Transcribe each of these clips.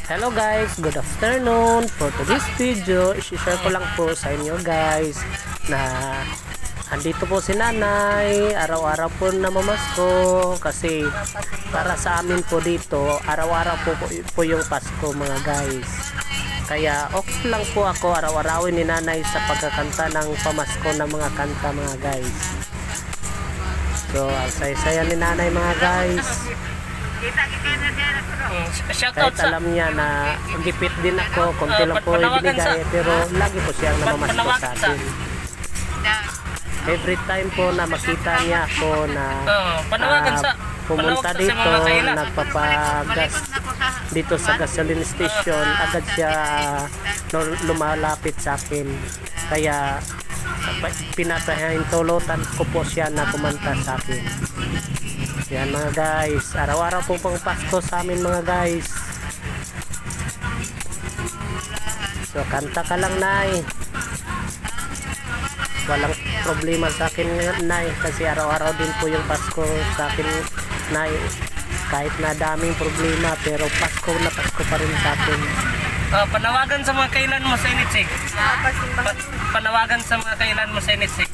Hello guys, good afternoon. For today's video, i-share ko lang po sa inyo guys na andito po si nanay, araw-araw po namamasko kasi para sa amin po dito, araw-araw po yung Pasko mga guys. Kaya okay lang po ako araw-arawin ni nanay sa pagkakanta ng pamasko ng mga kanta mga guys. So, ang saya-saya ni nanay mga guys. Kahit alam niya na gipit din ako, konti lang po ibinigay, pero lagi po siyang namamasko sa akin. Every time po na makita niya ako na pumunta dito, nagpapagas dito sa gasoline station, agad siya lumalapit sa akin. Kaya pinapahintulutan ko po siya na kumanta sa akin. Yan mga guys, araw-araw po pang Pasko sa amin mga guys. So kanta ka lang nay, walang problema sa akin nay, kasi araw-araw din po yung Pasko sa akin nay. Kahit na daming problema, pero Pasko na Pasko pa rin sa akin. Panawagan sa mga kailan mo sa Initsik. Panawagan sa mga kailan mo sa Initsik.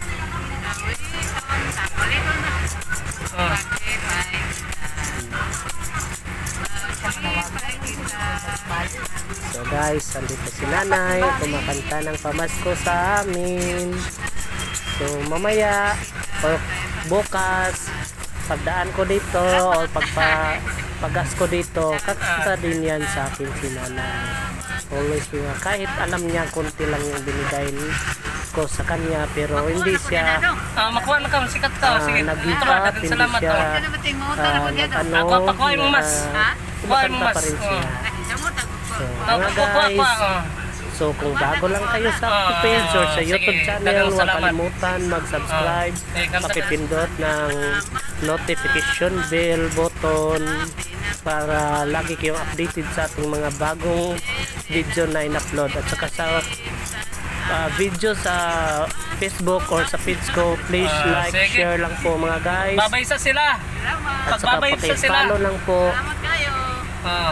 So guys, andito si nanay, kumakanta ng pamasko sa amin. So mamaya o bukas, pagdaan ko dito o pagpagas ko dito, kakanta din yan sa akin si nanay. Always nga, kahit alam niya konti lang yung binigay ko sa kanya, pero hindi siya makuha na ka, sikat ka. Sige, nag-ipat, hindi salamat. siya Pakuha mo mas. kumakanta pa rin siya. So mga guys, so kung bago lang kayo sa page or sa YouTube channel, huwag kalimutan mag-subscribe, pakipindot ng notification bell button para lagi kayong updated sa ating mga bagong video na in-upload. At saka sa video sa Facebook or sa page ko, please like, share lang po mga guys. Babay sa sila. At saka pakipollow lang po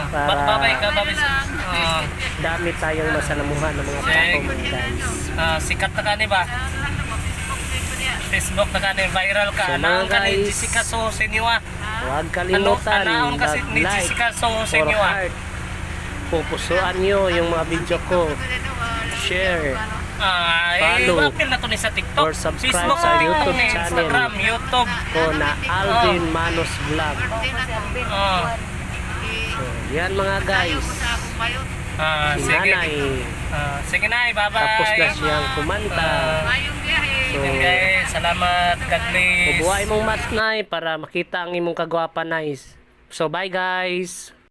para babay ka, babay sa dami tayong masalamuhan ng mga tao mga guys. sikat na ka ni ba? Facebook na ka ni, viral ka. So, Anaon ka ni guys, Jessica So Senua. Huwag kalimutan Anaon ka ni mag-like Jessica So or Senua. heart. Pupusuan nyo yung mga video ko, share follow, apil na to ni sa TikTok, or subscribe Facebook, sa TikTok, YouTube ni channel Instagram, YouTube. ko na Alvin Manos Vlog. So, yan mga guys, si Sige. nanay Sige na, bye-bye. tapos na siyang kumanta. So, Okay, salamat. God bless. ubuhay mong mas nay para makita ang imong kagwapa nice. So bye guys.